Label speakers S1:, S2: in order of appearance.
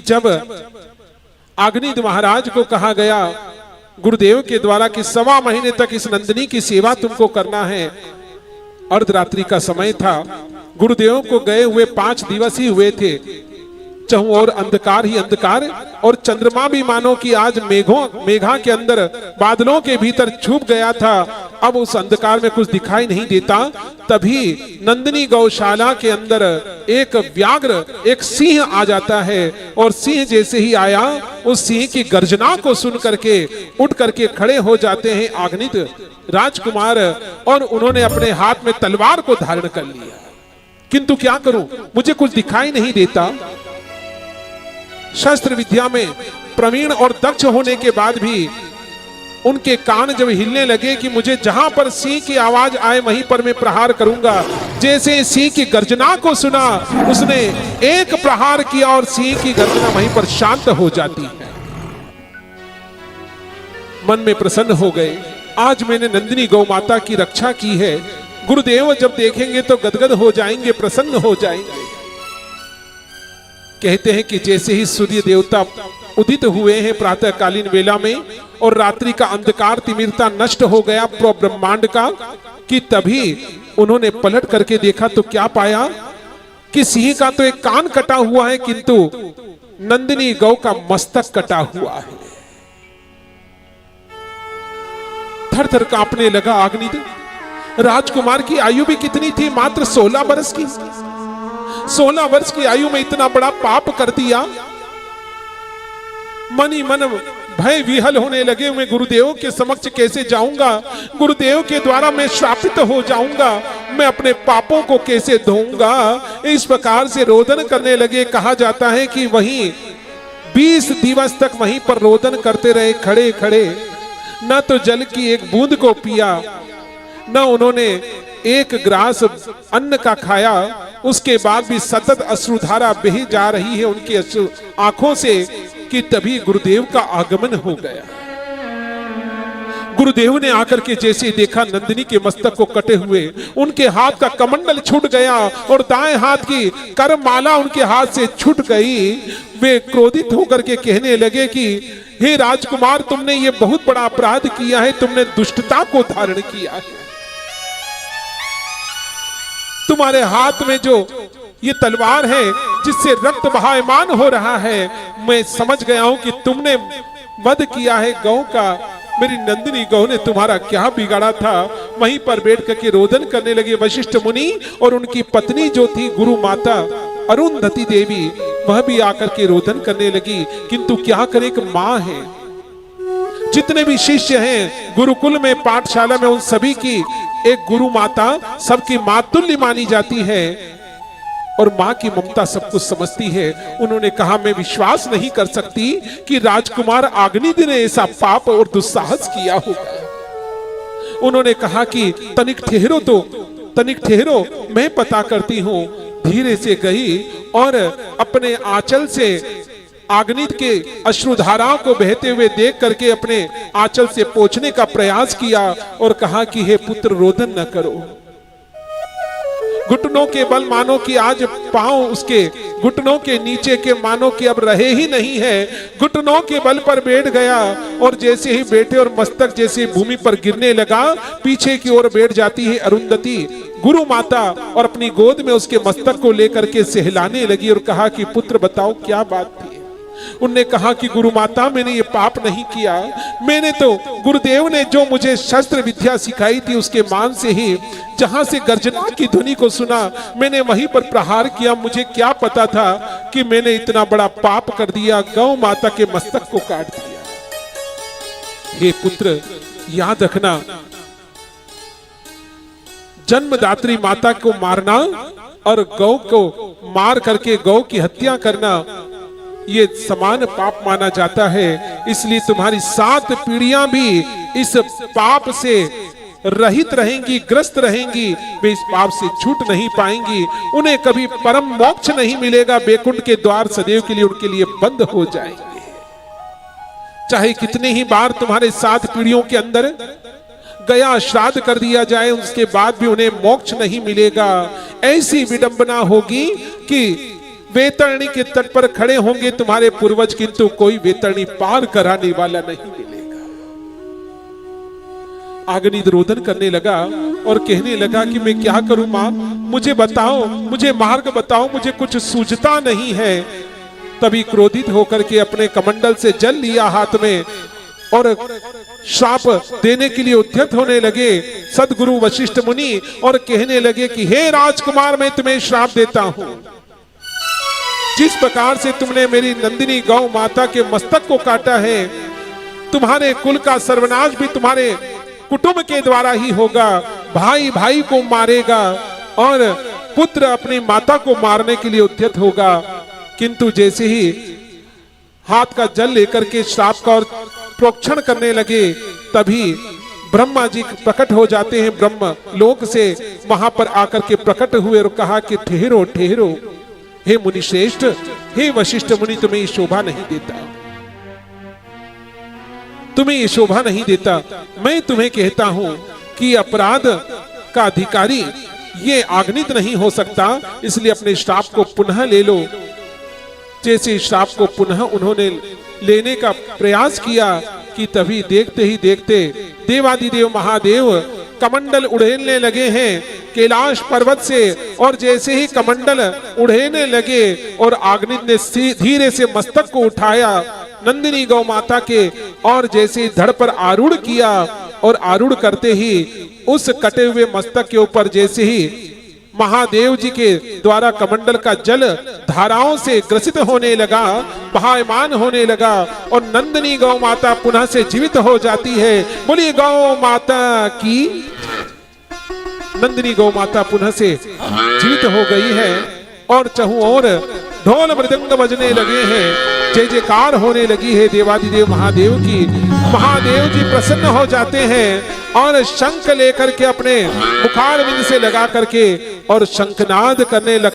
S1: जब आग्निद महाराज को कहा गया गुरुदेव के द्वारा कि 1.25 महीने तक इस नंदिनी की सेवा तुमको करना है, अर्धरात्रि का समय था, गुरुदेव को गए हुए 5 दिवस ही हुए थे, चहुं और अंधकार ही अंधकार, और चंद्रमा भी मानो कि आज मेघा के अंदर बादलों के भीतर छुप गया था, अब उस अंधकार में कुछ दिखाई नहीं देता। तभी नंदिनी गौशाला के अंदर एक व्याघ्र, एक सिंह आ जाता है, और सिंह जैसे ही आया उस सिंह की गर्जना को सुन करके उठ करके खड़े हो जाते हैं आग्निद राजकुमार, और उन्होंने अपने हाथ में तलवार को धारण कर लिया। किंतु क्या करूं, मुझे कुछ दिखाई नहीं देता। शस्त्र विद्या में प्रवीण और दक्ष होने के बाद भी उनके कान जब हिलने लगे कि मुझे जहां पर सिंह की आवाज आए वहीं पर मैं प्रहार करूंगा। जैसे सिंह की गर्जना को सुना, उसने एक प्रहार किया और सिंह की गर्जना वहीं पर शांत हो जाती है। मन में प्रसन्न हो गए, आज मैंने नंदिनी गौ माता की रक्षा की है। गुरुदेव जब देखेंगे तो गदगद हो जाएंगे, प्रसन्न हो जाएंगे। कहते हैं कि जैसे ही सूर्य देवता उदित हुए हैं प्रातःकालीन वेला में, और रात्रि का अंधकार तिमिरता नष्ट हो गया ब्रह्मांड का, कि तभी उन्होंने पलट करके देखा तो क्या पाया कि सिंह का तो एक कान कटा हुआ है, किंतु नंदिनी गौ का मस्तक कटा हुआ है। थर थर कांपने लगा आग्निद। राजकुमार की आयु भी कितनी थी, मात्र 16 वर्ष की। 16 वर्ष की आयु में इतना बड़ा पाप कर दिया। मन ही मन भय विहल होने लगे, मैं गुरुदेव के समक्ष कैसे जाऊंगा, गुरुदेव के द्वारा मैं श्रापित हो जाऊंगा, मैं अपने पापों को कैसे धोऊंगा। इस प्रकार से रोदन करने लगे। कहा जाता है कि वहीं 20 दिवस तक वहीं पर रोदन करते रहे, खड़े खड़े। न तो जल की एक बूंद को पिया, न उन्होंने एक ग्रास अन्न का खाया। उसके बाद भी सतत अश्रुधारा बही जा रही है उनकी आंखों से, कि तभी गुरुदेव का आगमन हो गया। गुरुदेव ने आकर के जैसे देखा नंदिनी के मस्तक को कटे हुए, उनके हाथ का कमंडल छूट गया और दाएं हाथ की करमाला उनके हाथ से छूट गई। वे क्रोधित होकर के कहने लगे कि हे राजकुमार, तुमने ये बहुत बड़ा अपराध किया है, तुमने दुष्टता को धारण किया है। तुम्हारे हाथ में जो ये तलवार है जिससे रक्त बहायमान हो रहा है, मैं समझ गया हूं कि तुमने वध किया है गौ का। मेरी नंदिनी गौ ने तुम्हारा क्या बिगाड़ा था। वहीं पर बैठ करके रोदन करने लगे वशिष्ठ मुनि, और उनकी पत्नी जो थी गुरु माता अरुंधति देवी, वह भी आकर के रोदन करने लगी। किंतु क्या करे, एक मां है। जितने भी शिष्य हैं गुरुकुल में, पाठशाला में, उन सभी की एक गुरु माता सबकी मातुल्य मानी जाती है, और मां की ममता सब कुछ समझती है। उन्होंने कहा, मैं विश्वास नहीं कर सकती कि राजकुमार आग्निद ने ऐसा पाप और दुस्साहस किया होगा। उन्होंने कहा कि तनिक ठहरो, तो तनिक ठहरो, मैं पता करती हूं। धीरे से गई और अपने आंचल से आग्निद के अश्रुधाराओं को बहते हुए देख करके अपने आंचल से पोंछने का प्रयास किया, और कहा कि हे पुत्र, रोदन न करो। घुटनों के बल मानो कि आज पांव उसके घुटनों के नीचे के मानो कि अब रहे ही नहीं है, घुटनों के बल पर बैठ गया, और जैसे ही बैठे और मस्तक जैसे भूमि पर गिरने लगा, पीछे की ओर बैठ जाती है अरुंधति गुरु माता, और अपनी गोद में उसके मस्तक को लेकर के सहलाने लगी, और कहा कि पुत्र बताओ क्या बात थी। उनने कहा कि गुरु माता, मैंने ये पाप नहीं किया, मैंने तो गुरुदेव ने जो मुझे शस्त्र विद्या सिखाई थी उसके मान से ही जहां से गर्जना की ध्वनि को सुना, मैंने वहीं पर प्रहार किया। मुझे क्या पता था कि मैंने इतना बड़ा पाप कर दिया, गौ माता के मस्तक को काट दिया। हे पुत्र, याद रखना, जन्मदात्री माता को मारना और गौ को मार करके गौ की हत्या करना, ये समान पाप माना जाता है। इसलिए तुम्हारी 7 पीढ़ियां भी इस पाप से रहित रहेंगी, ग्रस्त रहेंगी, वे इस पाप से छूट नहीं पाएंगी, उन्हें कभी परम मोक्ष नहीं मिलेगा। बैकुंठ के द्वार सदैव के लिए उनके लिए बंद हो जाएंगे। चाहे कितने ही बार तुम्हारे 7 पीढ़ियों के अंदर गया श्राद्ध कर दिया जाए, उसके बाद भी उन्हें मोक्ष नहीं मिलेगा। ऐसी विडंबना होगी कि वैतरणी के तट पर खड़े होंगे तुम्हारे पूर्वज, किंतु कोई वैतरणी पार कराने वाला नहीं मिलेगा। अग्नि रोदन करने लगा और कहने लगा कि मैं क्या करूं मां, मुझे बताओ, मुझे मार्ग बताओ, मुझे कुछ सूझता नहीं है। तभी क्रोधित होकर के अपने कमंडल से जल लिया हाथ में और श्राप देने के लिए उद्यत होने लगे सदगुरु वशिष्ठ मुनि, और कहने लगे कि हे राजकुमार, मैं तुम्हें श्राप देता हूं। जिस प्रकार से तुमने मेरी नंदिनी गौ माता के मस्तक को काटा है, तुम्हारे कुल का सर्वनाश भी तुम्हारे कुटुंब के द्वारा ही होगा। भाई भाई को मारेगा और पुत्र अपनी माता को मारने के लिए उद्यत होगा। किंतु जैसे ही हाथ का जल लेकर के श्राप का और प्रोक्षण करने लगे, तभी ब्रह्मा जी प्रकट हो जाते हैं ब्रह्म लोक से, वहां पर आकर के प्रकट हुए और कहा कि ठहरो ठहरो, हे मुनि श्रेष्ठ, हे वशिष्ठ मुनि, तुम्हें ये शोभा नहीं देता, तुम्हें ये शोभा नहीं देता। मैं तुम्हें कहता हूं कि अपराध का अधिकारी ये आग्नित नहीं हो सकता, इसलिए अपने श्राप को पुनः ले लो। जैसे श्राप को पुनः उन्होंने लेने का प्रयास किया कि तभी देखते ही देखते देवादिदेव महादेव कमंडल उड़ेलने लगे हैं कैलाश पर्वत से, और जैसे ही कमंडल उड़ेलने लगे और आग्नित ने धीरे से मस्तक को उठाया नंदिनी गौ माता के, और जैसे ही धड़ पर आरूढ़ किया, और आरूढ़ करते ही उस कटे हुए मस्तक के ऊपर जैसे ही महादेव जी के द्वारा कमंडल का जल धाराओं से ग्रसित होने लगा, बहायमान होने लगा, और नंदिनी गौ माता पुनः से जीवित हो जाती है। बोली गौ माता की। नंदिनी गौ माता पुनः से जीवित हो गई है और चहुं ओर ढोल मृदंग बजने लगे हैं, जय जयकार होने लगी है देवादिदेव महादेव की। महादेव जी प्रसन्न हो जाते हैं और शंख लेकर के अपने मुखारविंद से लगा करके और शंखनाद करने लगते